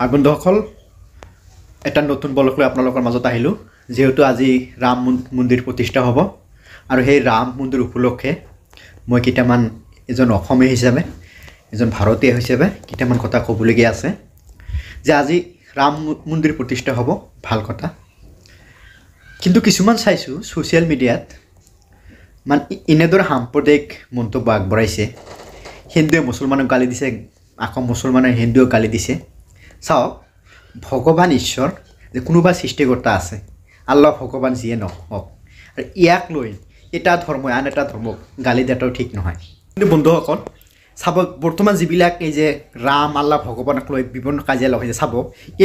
হাই বন্ধুসকল, এটা নতুন ব্লগ লৈ আপোনালোকৰ মাজত আহিলোঁ। যেহেতু আজি ৰাম মন্দিৰ প্ৰতিষ্ঠা হ'ব আৰু সেই ৰাম মন্দিৰ উপলক্ষে মই কেইটামান এজন অসমীয়া হিচাপে এজন ভাৰতীয় হিচাপে কেইটামান কথা ক'বলগীয়া আছে। যে আজি ৰাম মন্দিৰ প্ৰতিষ্ঠা হ'ব, ভাল কথা। কিন্তু কিছুমান চাইছোঁ ছ'চিয়েল মিডিয়াত মানে এনেদৰে সাম্প্ৰদায়িক মন্তব্য আগবঢ়াইছে। হিন্দুৱে মুছলমানক গালি দিছে, আকৌ মুছলমানে হিন্দুক গালি দিছে। চাওক, ভগৱান ঈশ্বৰ যে কোনোবা সৃষ্টিকৰ্তা আছে, আল্লাহ ভগৱান যিয়ে নহওক, আৰু ইয়াক লৈ এটা ধৰ্মই আন এটা ধৰ্মক গালি দিয়াটো ঠিক নহয়। কিন্তু বন্ধুসকল চাব, বৰ্তমান যিবিলাক এই যে ৰাম আল্লাহ ভগৱানক লৈ বিভিন্ন কাজিয়া লগাইছে, চাব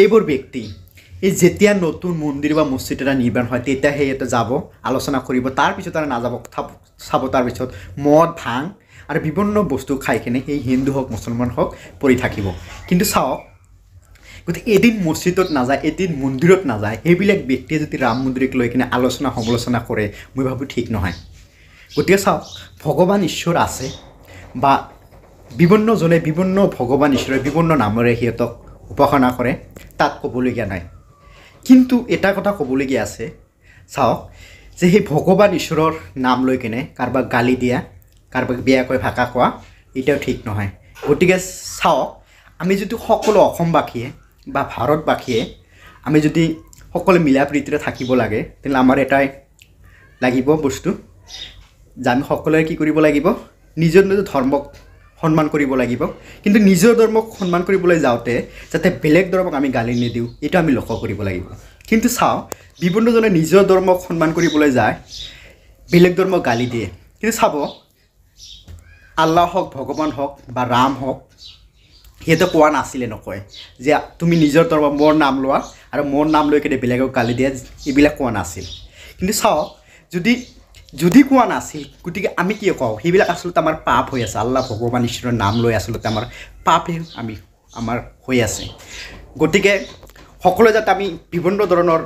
এইবোৰ ব্যক্তি এই যেতিয়া নতুন মন্দিৰ বা মছজিদ এটা নিৰ্মাণ হয় তেতিয়া সেই এটা যাব, আলোচনা কৰিব, তাৰপিছত আৰু নাযাব, চাব তাৰপিছত মদ ভাং আৰু বিভিন্ন বস্তু খাই কিনে সেই হিন্দু হওক মুছলমান হওক পৰি থাকিব। কিন্তু চাওক, গতিকে এদিন মছজিদত নাযায়, এদিন মন্দিৰত নাযায়, সেইবিলাক ব্যক্তিয়ে যদি ৰাম মন্দিৰক লৈ কিনে আলোচনা সমালোচনা কৰে, মই ভাবোঁ ঠিক নহয়। গতিকে চাওক, ভগৱান ঈশ্বৰ আছে বা বিভিন্নজনে বিভিন্ন ভগৱান ঈশ্বৰৰ বিভিন্ন নামেৰে সিহঁতক উপাসনা কৰে, তাত ক'বলগীয়া নাই। কিন্তু এটা কথা ক'বলগীয়া আছে, চাওক, যে সেই ভগৱান ঈশ্বৰৰ নাম লৈ কিনে কাৰোবাক গালি দিয়া, কাৰোবাক বেয়াকৈ ভাষা কোৱা, এতিয়াও ঠিক নহয়। গতিকে চাওক, আমি যদি সকলো অসমবাসীয়ে বা ভাৰতবাসীয়ে আমি যদি সকলো মিলা প্ৰীতিৰে থাকিব লাগে, তেতিয়াহ'লে আমাৰ এটাই লাগিব বস্তু, যে আমি সকলোৱে কি কৰিব লাগিব, নিজৰ নিজৰ ধৰ্মক সন্মান কৰিব লাগিব। কিন্তু নিজৰ ধৰ্মক সন্মান কৰিবলৈ যাওঁতে যাতে বেলেগ ধৰ্মক আমি গালি নিদিওঁ, এইটো আমি লক্ষ্য কৰিব লাগিব। কিন্তু চাওঁ, বিভিন্নজনে নিজৰ ধৰ্মক সন্মান কৰিবলৈ যায়, বেলেগ ধৰ্মক গালি দিয়ে। কিন্তু চাব, আল্লাহ হওক, ভগৱান হওক বা ৰাম হওক, সিহঁতে কোৱা নাছিলে, নকয় যে তুমি নিজৰ ধৰ্ম মোৰ নাম লোৱা আৰু মোৰ নাম লৈ কিনে বেলেগক গালি দিয়া, এইবিলাক কোৱা নাছিল। কিন্তু চাওক, যদি কোৱা নাছিল, গতিকে আমি কি কওঁ, সেইবিলাক আচলতে আমাৰ পাপ হৈ আছে। আল্লাহ ভগৱান ঈশ্বৰৰ নাম লৈ আচলতে আমাৰ পাপহে আমাৰ হৈ আছে। গতিকে সকলোৱে যাতে আমি বিভিন্ন ধৰণৰ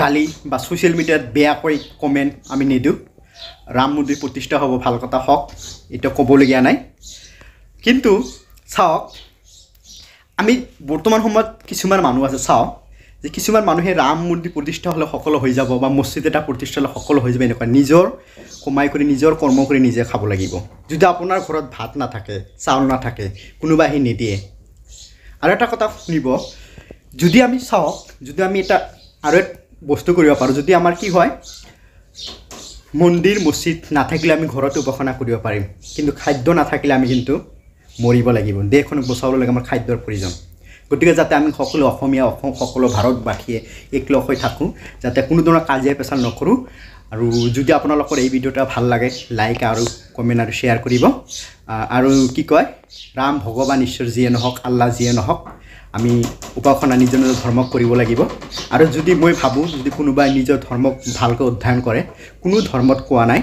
গালি বা ছ'চিয়েল মিডিয়াত বেয়াকৈ কমেণ্ট আমি নিদিওঁ। ৰাম মন্দিৰ প্ৰতিষ্ঠা হ'ব, ভাল কথা হওক, এতিয়া ক'বলগীয়া নাই। কিন্তু চাওক, আমি বৰ্তমান সময়ত কিছুমান মানুহ আছে, চাওক, যে কিছুমান মানুহে ৰাম মন্দিৰ প্ৰতিষ্ঠা হ'লে সকলো হৈ যাব বা মছজিদ এটা প্ৰতিষ্ঠা হ'লে সকলো হৈ যাব, এনেকুৱা নিজৰ কমাই কৰি নিজৰ কৰ্ম কৰি নিজে খাব লাগিব। যদি আপোনাৰ ঘৰত ভাত নাথাকে, চাউল নাথাকে, কোনোবা আহি নিদিয়ে। আৰু এটা কথা শুনিব, যদি আমি চাওক, যদি আমি এটা আৰু এক বস্তু কৰিব পাৰোঁ, যদি আমাৰ কি হয়, মন্দিৰ মছজিদ নাথাকিলে আমি ঘৰতে উপাসনা কৰিব পাৰিম, কিন্তু খাদ্য নাথাকিলে আমি কিন্তু মৰিব লাগিব। দেশখনক বচাবলৈ আমাৰ খাদ্যৰ প্ৰয়োজন। গতিকে যাতে আমি সকলো অসমীয়া, সকলো ভাৰতবাসীয়ে একলগ হৈ থাকোঁ, যাতে কোনো ধৰণৰ কাজিয়া পেচাল নকৰোঁ। আৰু যদি আপোনালোকৰ এই ভিডিঅ'টা ভাল লাগে, লাইক আৰু কমেণ্ট আৰু শ্বেয়াৰ কৰিব। আৰু কি কয়, ৰাম ভগৱান ঈশ্বৰ যিয়ে নহওক, আল্লাহ যিয়ে নহওক, আমি উপাসনা নিজৰ নিজৰ ধৰ্মক কৰিব লাগিব। আৰু যদি মই ভাবোঁ, যদি কোনোবাই নিজৰ ধৰ্মক ভালকৈ অধ্যয়ন কৰে, কোনো ধৰ্মত কোৱা নাই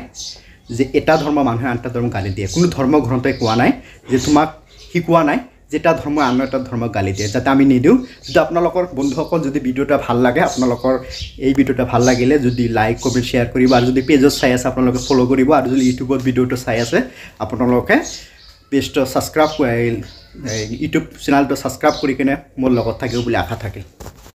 যে এটা ধৰ্ম মানুহে আন এটা ধৰ্মক গালি দিয়ে। কোনো ধৰ্ম গ্ৰন্থই কোৱা নাই যে তোমাক শিকোৱা নাই যে এটা ধৰ্ম আন এটা ধৰ্মক গালি দিয়ে, যাতে আমি নিদিওঁ। যদি আপোনালোকৰ বন্ধুসকল যদি ভিডিঅ'টা ভাল লাগে, আপোনালোকৰ এই ভিডিঅ'টা ভাল লাগিলে যদি লাইক কমেণ্ট শ্বেয়াৰ কৰিব। আৰু যদি পেজত চাই আছে আপোনালোকে ফ'ল' কৰিব। আৰু যদি ইউটিউবত ভিডিঅ'টো চাই আছে আপোনালোকে পেজটো ছাবস্ক্ৰাইব, ইউটিউব চেনেলটো ছাবস্ক্ৰাইব কৰি কিনে মোৰ লগত থাকিব বুলি আশা থাকে।